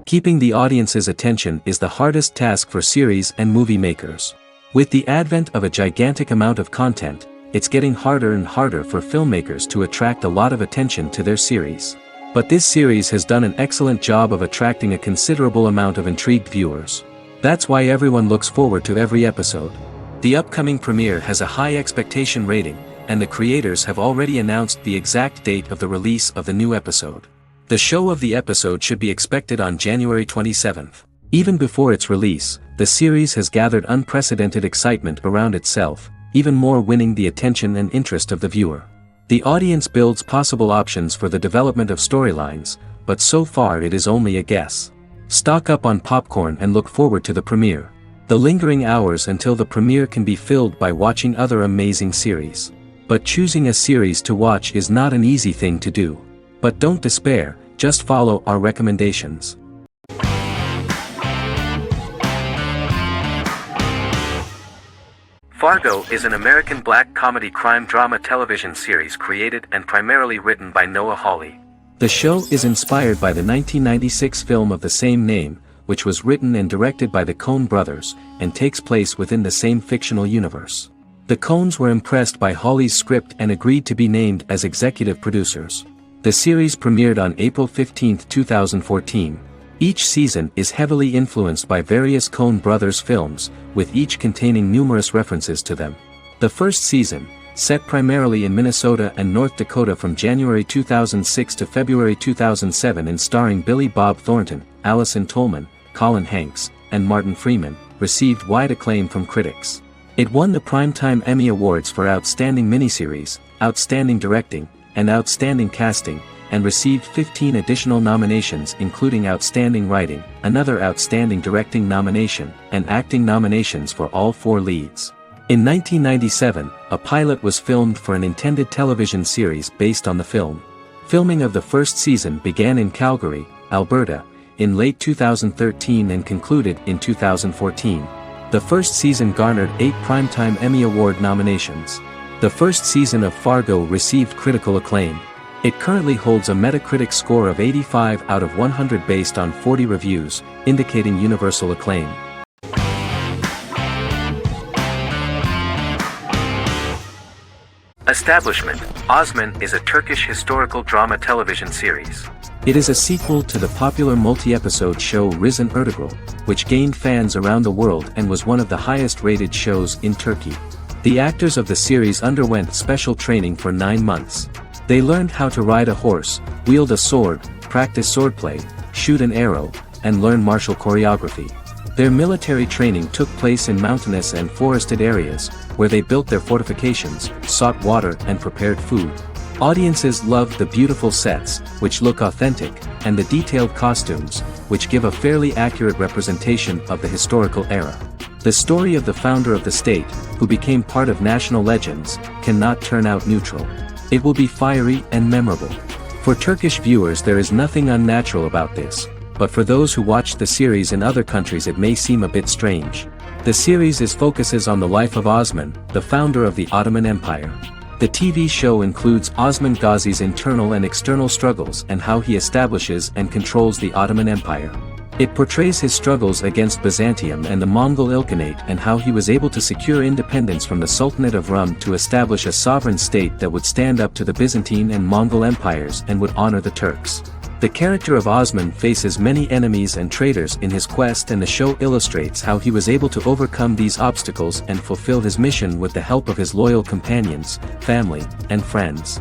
Keeping the audience's attention is the hardest task for series and movie makers. With the advent of a gigantic amount of content, it's getting harder and harder for filmmakers to attract a lot of attention to their series. But this series has done an excellent job of attracting a considerable amount of intrigued viewers. That's why everyone looks forward to every episode. The upcoming premiere has a high expectation rating, and the creators have already announced the exact date of the release of the new episode. The show of the episode should be expected on January 27th. Even before its release, the series has gathered unprecedented excitement around itself, even more winning the attention and interest of the viewer. The audience builds possible options for the development of storylines, but so far it is only a guess. Stock up on popcorn and look forward to the premiere. The lingering hours until the premiere can be filled by watching other amazing series. But choosing a series to watch is not an easy thing to do. But don't despair, just follow our recommendations. Fargo is an American black comedy crime drama television series created and primarily written by Noah Hawley. The show is inspired by the 1996 film of the same name, which was written and directed by the Coen brothers, and takes place within the same fictional universe. The Coens were impressed by Hawley's script and agreed to be named as executive producers. The series premiered on April 15, 2014. Each season is heavily influenced by various Coen brothers films, with each containing numerous references to them. The first season, set primarily in Minnesota and North Dakota from January 2006 to February 2007 and starring Billy Bob Thornton, Allison Tolman, Colin Hanks, and Martin Freeman, received wide acclaim from critics. It won the Primetime Emmy Awards for Outstanding Miniseries, Outstanding Directing, and Outstanding Casting, and received 15 additional nominations including Outstanding Writing, another Outstanding Directing nomination, and acting nominations for all 4 leads. In 1997, a pilot was filmed for an intended television series based on the film. Filming of the first season began in Calgary, Alberta, in late 2013 and concluded in 2014. The first season garnered 8 Primetime Emmy Award nominations. The first season of Fargo received critical acclaim. It currently holds a Metacritic score of 85 out of 100 based on 40 reviews, indicating universal acclaim. Establishment: Osman is a Turkish historical drama television series. It is a sequel to the popular multi-episode show Risen Ertugrul, which gained fans around the world and was one of the highest-rated shows in Turkey. The actors of the series underwent special training for 9 months. They learned how to ride a horse, wield a sword, practice swordplay, shoot an arrow, and learn martial choreography. Their military training took place in mountainous and forested areas, where they built their fortifications, sought water and prepared food. Audiences loved the beautiful sets, which look authentic, and the detailed costumes, which give a fairly accurate representation of the historical era. The story of the founder of the state, who became part of national legends, cannot turn out neutral. It will be fiery and memorable. For Turkish viewers there is nothing unnatural about this, but for those who watch the series in other countries it may seem a bit strange. The series focuses on the life of Osman, the founder of the Ottoman Empire. The TV show includes Osman Ghazi's internal and external struggles and how he establishes and controls the Ottoman Empire. It portrays his struggles against Byzantium and the Mongol Ilkhanate and how he was able to secure independence from the Sultanate of Rum to establish a sovereign state that would stand up to the Byzantine and Mongol empires and would honor the Turks. The character of Osman faces many enemies and traitors in his quest, and the show illustrates how he was able to overcome these obstacles and fulfill his mission with the help of his loyal companions, family, and friends.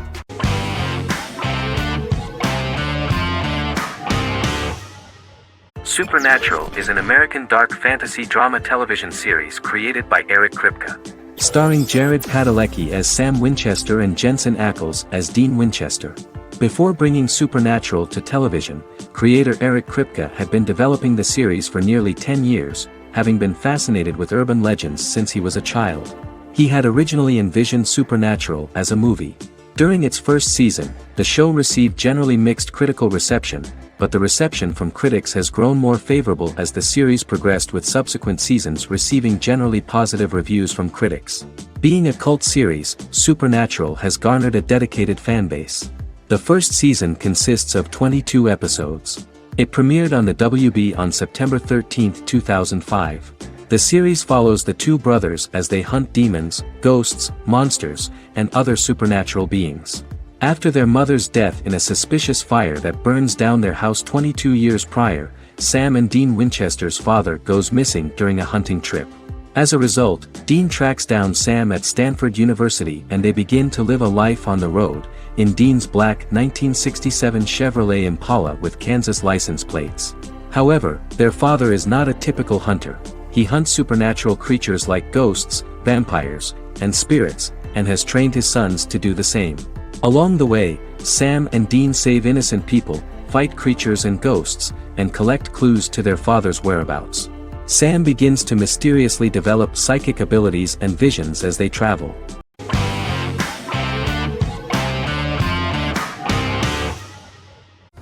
Supernatural is an American dark fantasy drama television series created by Eric Kripke. Starring Jared Padalecki as Sam Winchester and Jensen Ackles as Dean Winchester. Before bringing Supernatural to television, creator Eric Kripke had been developing the series for nearly 10 years, having been fascinated with urban legends since he was a child. He had originally envisioned Supernatural as a movie. During its first season, the show received generally mixed critical reception, but the reception from critics has grown more favorable as the series progressed, with subsequent seasons receiving generally positive reviews from critics. Being a cult series, Supernatural has garnered a dedicated fanbase. The first season consists of 22 episodes. It premiered on the WB on September 13, 2005. The series follows the two brothers as they hunt demons, ghosts, monsters, and other supernatural beings. After their mother's death in a suspicious fire that burns down their house 22 years prior, Sam and Dean Winchester's father goes missing during a hunting trip. As a result, Dean tracks down Sam at Stanford University and they begin to live a life on the road, in Dean's black 1967 Chevrolet Impala with Kansas license plates. However, their father is not a typical hunter. He hunts supernatural creatures like ghosts, vampires, and spirits, and has trained his sons to do the same. Along the way, Sam and Dean save innocent people, fight creatures and ghosts, and collect clues to their father's whereabouts. Sam begins to mysteriously develop psychic abilities and visions as they travel.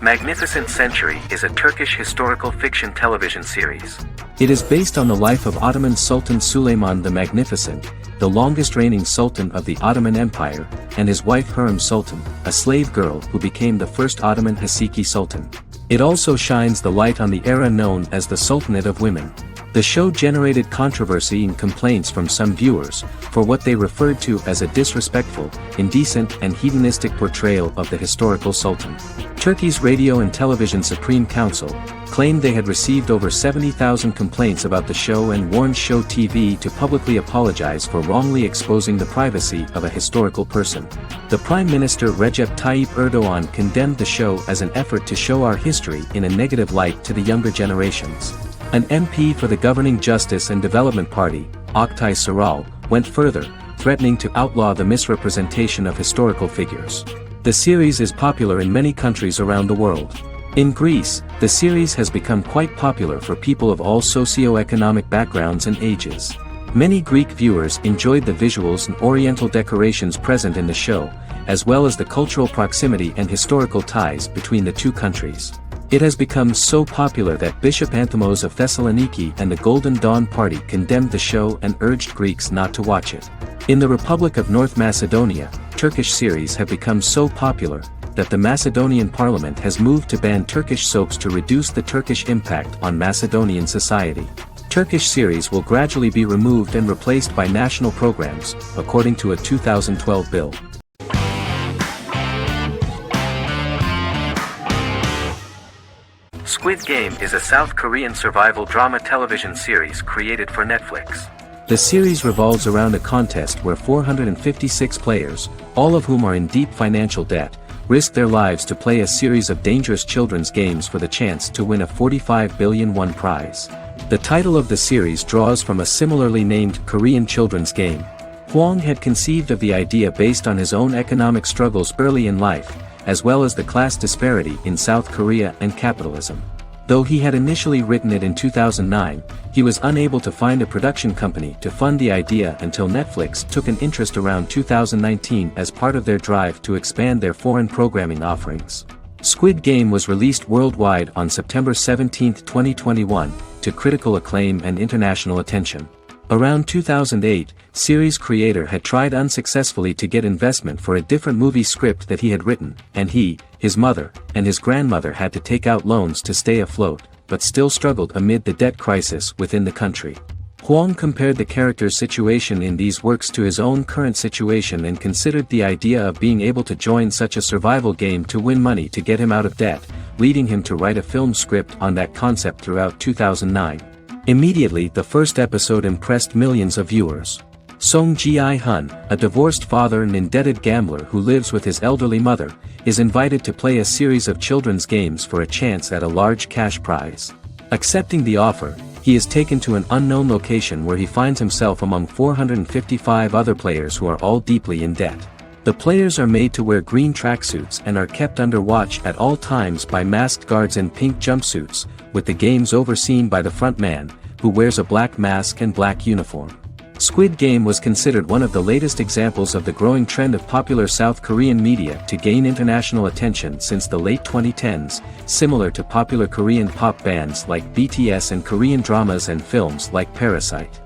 Magnificent Century is a Turkish historical fiction television series. It is based on the life of Ottoman Sultan Süleyman the Magnificent, the longest-reigning sultan of the Ottoman Empire, and his wife Hürrem Sultan, a slave girl who became the first Ottoman Haseki Sultan. It also shines the light on the era known as the Sultanate of Women. The show generated controversy and complaints from some viewers, for what they referred to as a disrespectful, indecent and hedonistic portrayal of the historical sultan. Turkey's Radio and Television Supreme Council claimed they had received over 70,000 complaints about the show and warned Show TV to publicly apologize for wrongly exposing the privacy of a historical person. The Prime Minister Recep Tayyip Erdoğan condemned the show as an effort to show our history in a negative light to the younger generations. An MP for the governing Justice and Development Party, Oktay Saral, went further, threatening to outlaw the misrepresentation of historical figures. The series is popular in many countries around the world. In Greece, the series has become quite popular for people of all socio-economic backgrounds and ages. Many Greek viewers enjoyed the visuals and oriental decorations present in the show, as well as the cultural proximity and historical ties between the two countries. It has become so popular that Bishop Anthimos of Thessaloniki and the Golden Dawn Party condemned the show and urged Greeks not to watch it. In the Republic of North Macedonia, Turkish series have become so popular that the Macedonian parliament has moved to ban Turkish soaps to reduce the Turkish impact on Macedonian society. Turkish series will gradually be removed and replaced by national programs, according to a 2012 bill. Squid Game is a South Korean survival drama television series created for Netflix. The series revolves around a contest where 456 players, all of whom are in deep financial debt, risk their lives to play a series of dangerous children's games for the chance to win a 45 billion won prize. The title of the series draws from a similarly named Korean children's game. Hwang had conceived of the idea based on his own economic struggles early in life, as well as the class disparity in South Korea and capitalism. Though he had initially written it in 2009, he was unable to find a production company to fund the idea until Netflix took an interest around 2019 as part of their drive to expand their foreign programming offerings. Squid Game was released worldwide on September 17, 2021, to critical acclaim and international attention. Around 2008, series creator had tried unsuccessfully to get investment for a different movie script that he had written, and he, his mother, and his grandmother had to take out loans to stay afloat, but still struggled amid the debt crisis within the country. Hwang compared the character's situation in these works to his own current situation and considered the idea of being able to join such a survival game to win money to get him out of debt, leading him to write a film script on that concept throughout 2009. Immediately the first episode impressed millions of viewers. Song Ji-hun, a divorced father and indebted gambler who lives with his elderly mother, is invited to play a series of children's games for a chance at a large cash prize. Accepting the offer, he is taken to an unknown location where he finds himself among 455 other players who are all deeply in debt. The players are made to wear green tracksuits and are kept under watch at all times by masked guards in pink jumpsuits, with the games overseen by the front man, who wears a black mask and black uniform. Squid Game was considered one of the latest examples of the growing trend of popular South Korean media to gain international attention since the late 2010s, similar to popular Korean pop bands like BTS and Korean dramas and films like Parasite.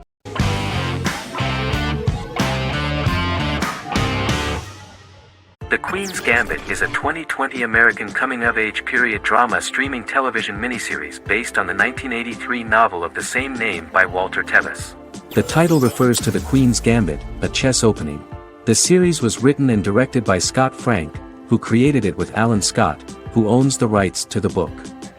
The Queen's Gambit is a 2020 American coming-of-age period drama streaming television miniseries based on the 1983 novel of the same name by Walter Tevis. The title refers to the Queen's Gambit, a chess opening. The series was written and directed by Scott Frank, who created it with Alan Scott, who owns the rights to the book.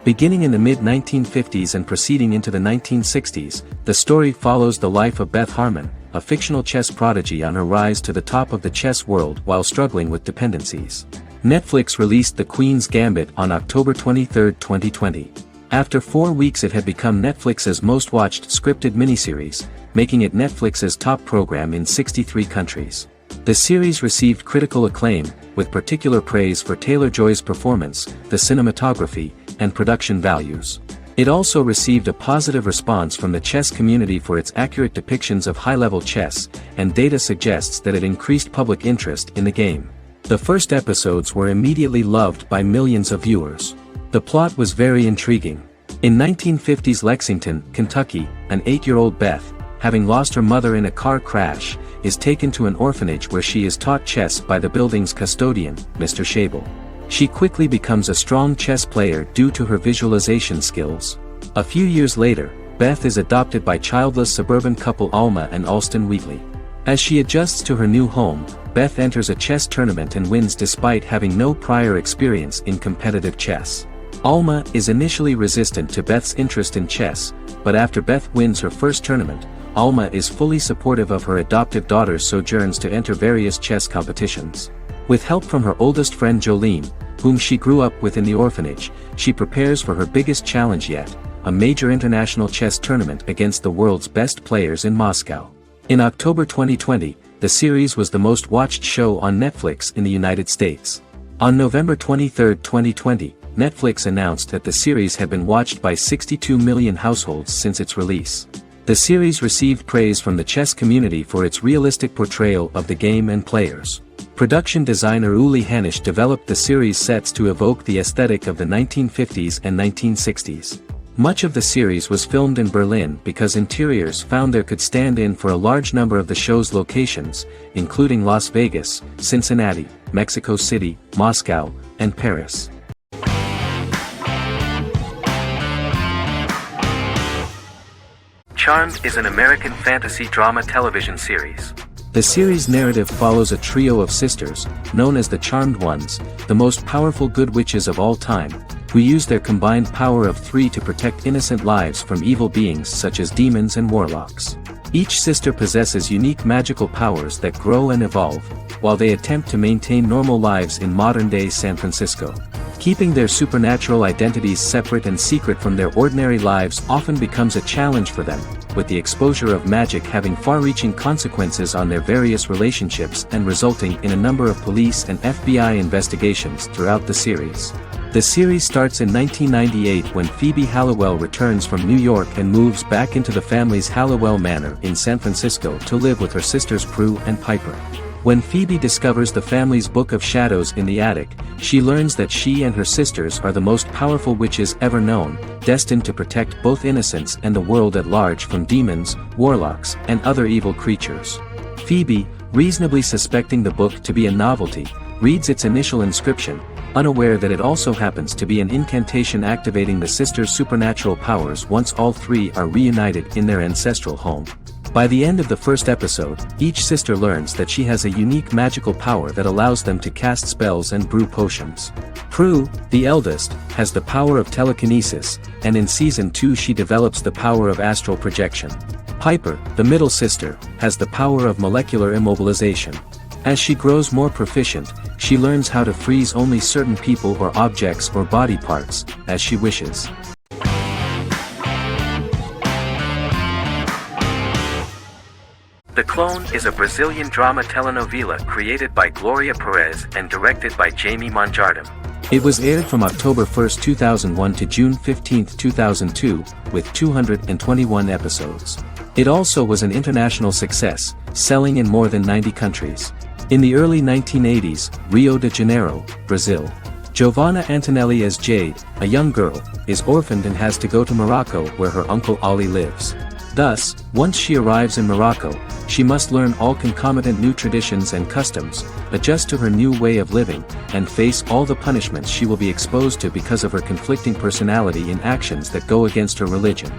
Beginning in the mid-1950s and proceeding into the 1960s, the story follows the life of Beth Harmon, a fictional chess prodigy on her rise to the top of the chess world while struggling with dependencies. Netflix released The Queen's Gambit on October 23, 2020. After 4 weeks it had become Netflix's most-watched scripted miniseries, making it Netflix's top program in 63 countries. The series received critical acclaim, with particular praise for Taylor-Joy's performance, the cinematography, and production values. It also received a positive response from the chess community for its accurate depictions of high-level chess, and data suggests that it increased public interest in the game. The first episodes were immediately loved by millions of viewers. The plot was very intriguing. In 1950s Lexington, Kentucky, an 8-year-old Beth, having lost her mother in a car crash, is taken to an orphanage where she is taught chess by the building's custodian, Mr. Schabel. She quickly becomes a strong chess player due to her visualization skills. A few years later, Beth is adopted by childless suburban couple Alma and Alston Wheatley. As she adjusts to her new home, Beth enters a chess tournament and wins despite having no prior experience in competitive chess. Alma is initially resistant to Beth's interest in chess, but after Beth wins her first tournament, Alma is fully supportive of her adoptive daughter's sojourns to enter various chess competitions. With help from her oldest friend Jolene, whom she grew up with in the orphanage, she prepares for her biggest challenge yet, a major international chess tournament against the world's best players in Moscow. In October 2020, the series was the most watched show on Netflix in the United States. On November 23, 2020, Netflix announced that the series had been watched by 62 million households since its release. The series received praise from the chess community for its realistic portrayal of the game and players. Production designer Uli Hanisch developed the series sets to evoke the aesthetic of the 1950s and 1960s. Much of the series was filmed in Berlin because interiors found there could stand in for a large number of the show's locations, including Las Vegas, Cincinnati, Mexico City, Moscow, and Paris. Charmed is an American fantasy drama television series. The series' narrative follows a trio of sisters, known as the Charmed Ones, the most powerful good witches of all time, who use their combined power of 3 to protect innocent lives from evil beings such as demons and warlocks. Each sister possesses unique magical powers that grow and evolve, while they attempt to maintain normal lives in modern-day San Francisco. Keeping their supernatural identities separate and secret from their ordinary lives often becomes a challenge for them, with the exposure of magic having far-reaching consequences on their various relationships and resulting in a number of police and FBI investigations throughout the series. The series starts in 1998 when Phoebe Halliwell returns from New York and moves back into the family's Halliwell Manor in San Francisco to live with her sisters Prue and Piper. When Phoebe discovers the family's Book of Shadows in the attic, she learns that she and her sisters are the most powerful witches ever known, destined to protect both innocents and the world at large from demons, warlocks, and other evil creatures. Phoebe, reasonably suspecting the book to be a novelty, reads its initial inscription, unaware that it also happens to be an incantation activating the sisters' supernatural powers once all 3 are reunited in their ancestral home. By the end of the first episode, each sister learns that she has a unique magical power that allows them to cast spells and brew potions. Prue, the eldest, has the power of telekinesis, and in Season 2 she develops the power of astral projection. Piper, the middle sister, has the power of molecular immobilization. As she grows more proficient, she learns how to freeze only certain people or objects or body parts, as she wishes. The Clone is a Brazilian drama telenovela created by Gloria Perez and directed by Jamie Monjardim. It was aired from October 1, 2001 to June 15, 2002, with 221 episodes. It also was an international success, selling in more than 90 countries. In the early 1980s, Rio de Janeiro, Brazil. Giovanna Antonelli as Jade, a young girl, is orphaned and has to go to Morocco where her uncle Ali lives. Thus, once she arrives in Morocco, she must learn all concomitant new traditions and customs, adjust to her new way of living, and face all the punishments she will be exposed to because of her conflicting personality and actions that go against her religion.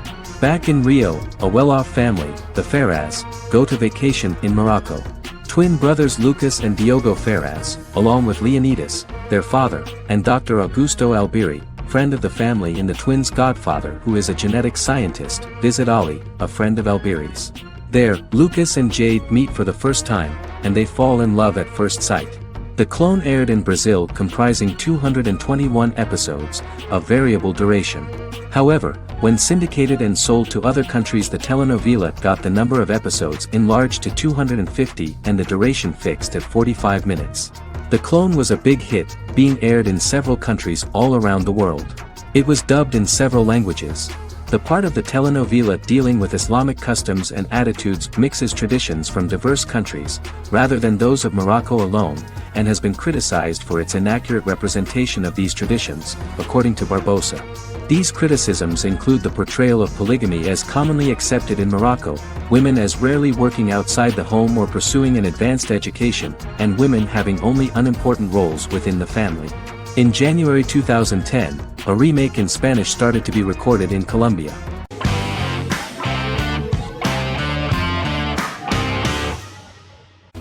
Back in Rio, a well-off family, the Ferraz, go to vacation in Morocco. Twin brothers Lucas and Diogo Ferraz, along with Leonidas, their father, and Dr. Augusto Albiri, friend of the family and the twins' godfather who is a genetic scientist, visit Ali, a friend of Albiri's. There, Lucas and Jade meet for the first time, and they fall in love at first sight. The clone aired in Brazil comprising 221 episodes, of variable duration. However, when syndicated and sold to other countries, the telenovela got the number of episodes enlarged to 250 and the duration fixed at 45 minutes. The clone was a big hit, being aired in several countries all around the world. It was dubbed in several languages. The part of the telenovela dealing with Islamic customs and attitudes mixes traditions from diverse countries, rather than those of Morocco alone, and has been criticized for its inaccurate representation of these traditions, according to Barbosa. These criticisms include the portrayal of polygamy as commonly accepted in Morocco, women as rarely working outside the home or pursuing an advanced education, and women having only unimportant roles within the family. In January 2010, a remake in Spanish started to be recorded in Colombia.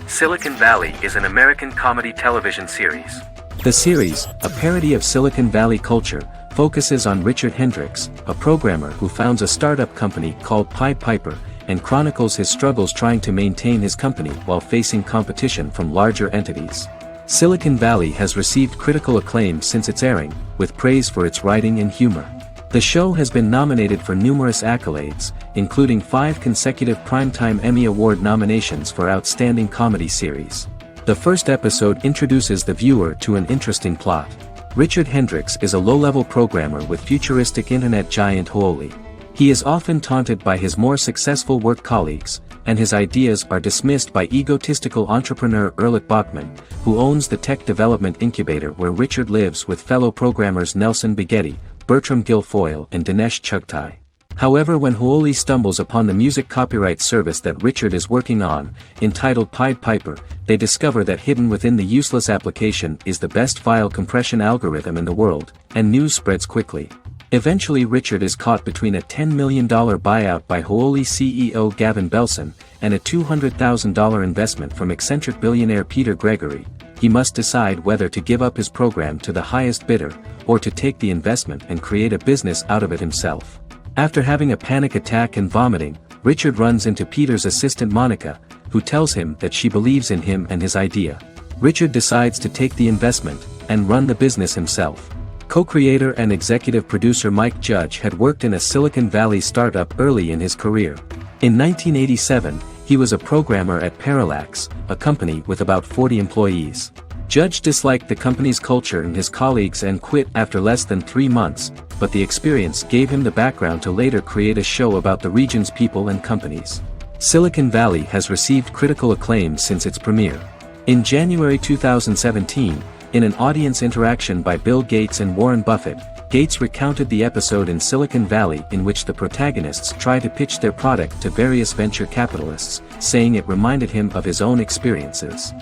Silicon Valley is an American comedy television series. The series, a parody of Silicon Valley culture, focuses on Richard Hendricks, a programmer who founds a startup company called Pied Piper, and chronicles his struggles trying to maintain his company while facing competition from larger entities. Silicon Valley has received critical acclaim since its airing, with praise for its writing and humor. The show has been nominated for numerous accolades, including 5 consecutive Primetime Emmy Award nominations for Outstanding Comedy Series. The first episode introduces the viewer to an interesting plot. Richard Hendricks is a low-level programmer with futuristic internet giant Huoli. He is often taunted by his more successful work colleagues, and his ideas are dismissed by egotistical entrepreneur Erlich Bachman, who owns the tech development incubator where Richard lives with fellow programmers Nelson Bighetti, Bertram Guilfoyle and Dinesh Chugtai. However, when Huoli stumbles upon the music copyright service that Richard is working on, entitled Pied Piper, they discover that hidden within the useless application is the best file compression algorithm in the world, and news spreads quickly. Eventually Richard is caught between a $10 million buyout by Huoli CEO Gavin Belson, and a $200,000 investment from eccentric billionaire Peter Gregory. He must decide whether to give up his program to the highest bidder, or to take the investment and create a business out of it himself. After having a panic attack and vomiting, Richard runs into Peter's assistant Monica, who tells him that she believes in him and his idea. Richard decides to take the investment, and run the business himself. Co-creator and executive producer Mike Judge had worked in a Silicon Valley startup early in his career. In 1987, he was a programmer at Parallax, a company with about 40 employees. Judge disliked the company's culture and his colleagues and quit after less than 3 months, but the experience gave him the background to later create a show about the region's people and companies. Silicon Valley has received critical acclaim since its premiere. In January 2017, in an audience interaction by Bill Gates and Warren Buffett, Gates recounted the episode in Silicon Valley in which the protagonists try to pitch their product to various venture capitalists, saying it reminded him of his own experiences.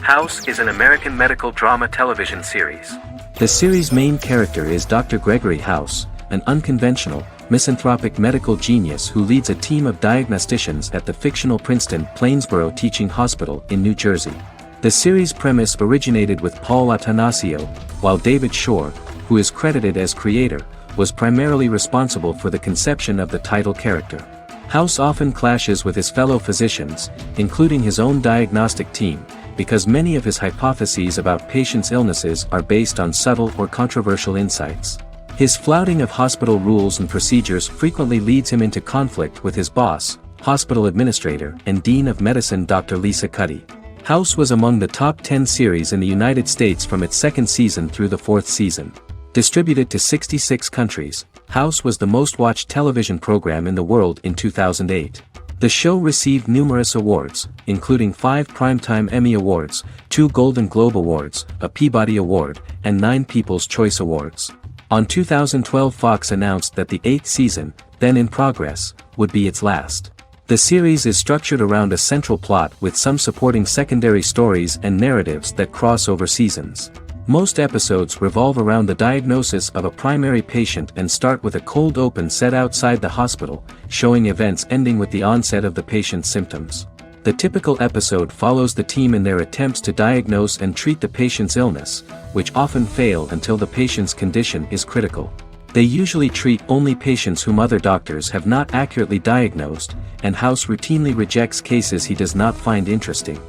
House is an American medical drama television series. The series' main character is Dr. Gregory House, an unconventional, misanthropic medical genius who leads a team of diagnosticians at the fictional Princeton Plainsboro Teaching Hospital in New Jersey. The series' premise originated with Paul Attanasio, while David Shore, who is credited as creator, was primarily responsible for the conception of the title character. House often clashes with his fellow physicians, including his own diagnostic team, because many of his hypotheses about patients' illnesses are based on subtle or controversial insights. His flouting of hospital rules and procedures frequently leads him into conflict with his boss, hospital administrator and dean of medicine Dr. Lisa Cuddy. House was among the top 10 series in the United States from its second season through the fourth season. Distributed to 66 countries, House was the most-watched television program in the world in 2008. The show received numerous awards, including 5 Primetime Emmy Awards, 2 Golden Globe Awards, a Peabody Award, and 9 People's Choice Awards. On 2012, Fox announced that the 8th season, then in progress, would be its last. The series is structured around a central plot with some supporting secondary stories and narratives that cross over seasons. Most episodes revolve around the diagnosis of a primary patient and start with a cold open set outside the hospital, showing events ending with the onset of the patient's symptoms. The typical episode follows the team in their attempts to diagnose and treat the patient's illness, which often fail until the patient's condition is critical. They usually treat only patients whom other doctors have not accurately diagnosed, and House routinely rejects cases he does not find interesting.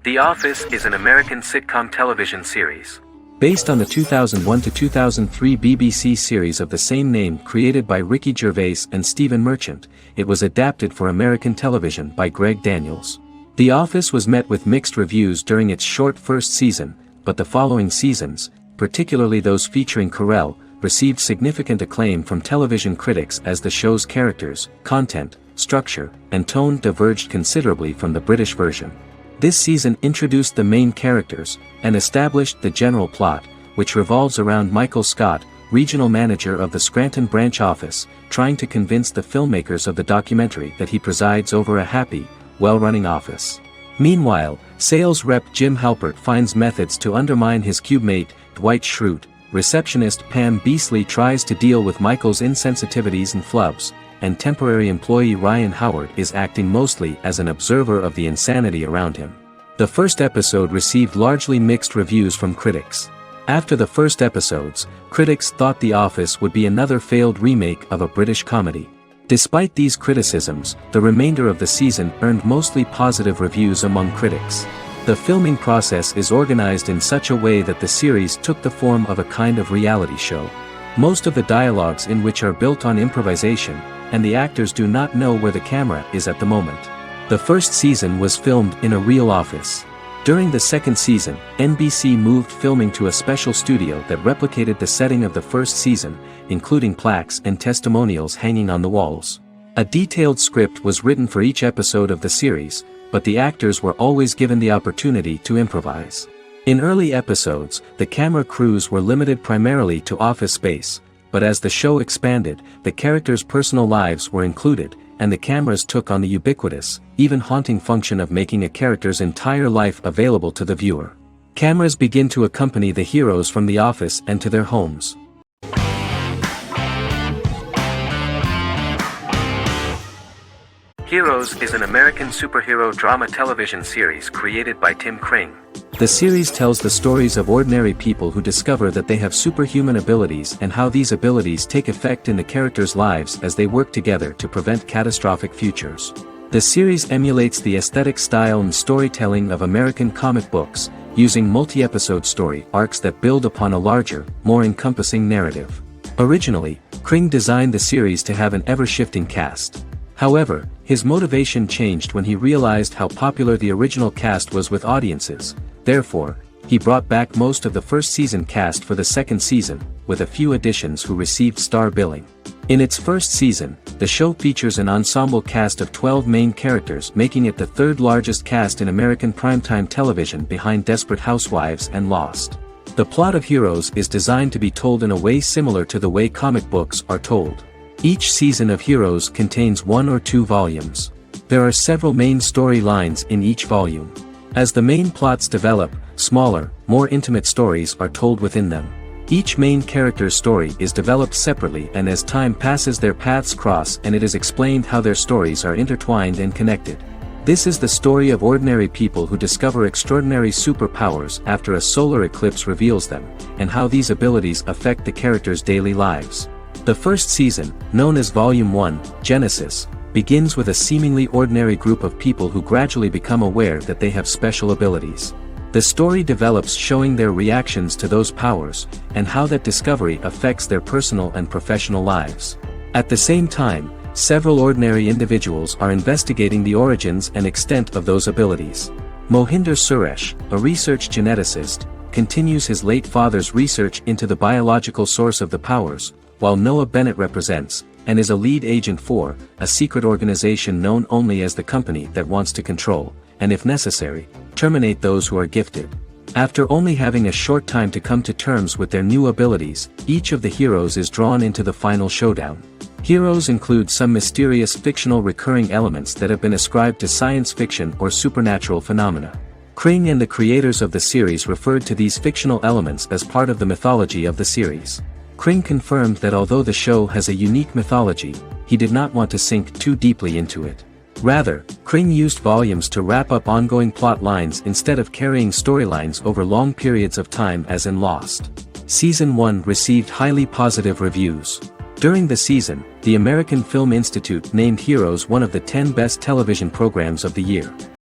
The Office is an American sitcom television series. Based on the 2001 to 2003 BBC series of the same name created by Ricky Gervais and Stephen Merchant, it was adapted for American television by Greg Daniels. The Office was met with mixed reviews during its short first season, but the following seasons, particularly those featuring Carell, received significant acclaim from television critics as the show's characters, content, structure, and tone diverged considerably from the British version. This season introduced the main characters, and established the general plot, which revolves around Michael Scott, regional manager of the Scranton branch office, trying to convince the filmmakers of the documentary that he presides over a happy, well-running office. Meanwhile, sales rep Jim Halpert finds methods to undermine his cube-mate, Dwight Schrute. Receptionist Pam Beasley tries to deal with Michael's insensitivities and flubs, and temporary employee Ryan Howard is acting mostly as an observer of the insanity around him. The first episode received largely mixed reviews from critics. After the first episodes, critics thought The Office would be another failed remake of a British comedy. Despite these criticisms, the remainder of the season earned mostly positive reviews among critics. The filming process is organized in such a way that the series took the form of a kind of reality show. Most of the dialogues in which are built on improvisation, and the actors do not know where the camera is at the moment. The first season was filmed in a real office. During the second season, NBC moved filming to a special studio that replicated the setting of the first season, including plaques and testimonials hanging on the walls. A detailed script was written for each episode of the series, but the actors were always given the opportunity to improvise. In early episodes, the camera crews were limited primarily to office space, but as the show expanded, the characters' personal lives were included, and the cameras took on the ubiquitous, even haunting function of making a character's entire life available to the viewer. Cameras begin to accompany the heroes from the office and to their homes. Heroes is an American superhero drama television series created by Tim Kring. The series tells the stories of ordinary people who discover that they have superhuman abilities and how these abilities take effect in the characters' lives as they work together to prevent catastrophic futures. The series emulates the aesthetic style and storytelling of American comic books, using multi-episode story arcs that build upon a larger, more encompassing narrative. Originally, Kring designed the series to have an ever-shifting cast. However, his motivation changed when he realized how popular the original cast was with audiences. Therefore, he brought back most of the first season cast for the second season, with a few additions who received star billing. In its first season, the show features an ensemble cast of 12 main characters, making it the third largest cast in American primetime television behind Desperate Housewives and Lost. The plot of Heroes is designed to be told in a way similar to the way comic books are told. Each season of Heroes contains 1 or 2 volumes. There are several main storylines in each volume. As the main plots develop, smaller, more intimate stories are told within them. Each main character's story is developed separately, and as time passes their paths cross and it is explained how their stories are intertwined and connected. This is the story of ordinary people who discover extraordinary superpowers after a solar eclipse reveals them, and how these abilities affect the characters' daily lives. The first season, known as Volume 1, Genesis, begins with a seemingly ordinary group of people who gradually become aware that they have special abilities. The story develops showing their reactions to those powers, and how that discovery affects their personal and professional lives. At the same time, several ordinary individuals are investigating the origins and extent of those abilities. Mohinder Suresh, a research geneticist, continues his late father's research into the biological source of the powers, while Noah Bennett represents, and is a lead agent for, a secret organization known only as the Company That Wants to Control, and if necessary, terminate those who are gifted. After only having a short time to come to terms with their new abilities, each of the heroes is drawn into the final showdown. Heroes include some mysterious fictional recurring elements that have been ascribed to science fiction or supernatural phenomena. Kring and the creators of the series referred to these fictional elements as part of the mythology of the series. Kring confirmed that although the show has a unique mythology, he did not want to sink too deeply into it. Rather, Kring used volumes to wrap up ongoing plot lines instead of carrying storylines over long periods of time as in Lost. Season 1 received highly positive reviews. During the season, the American Film Institute named Heroes one of the 10 best television programs of the year.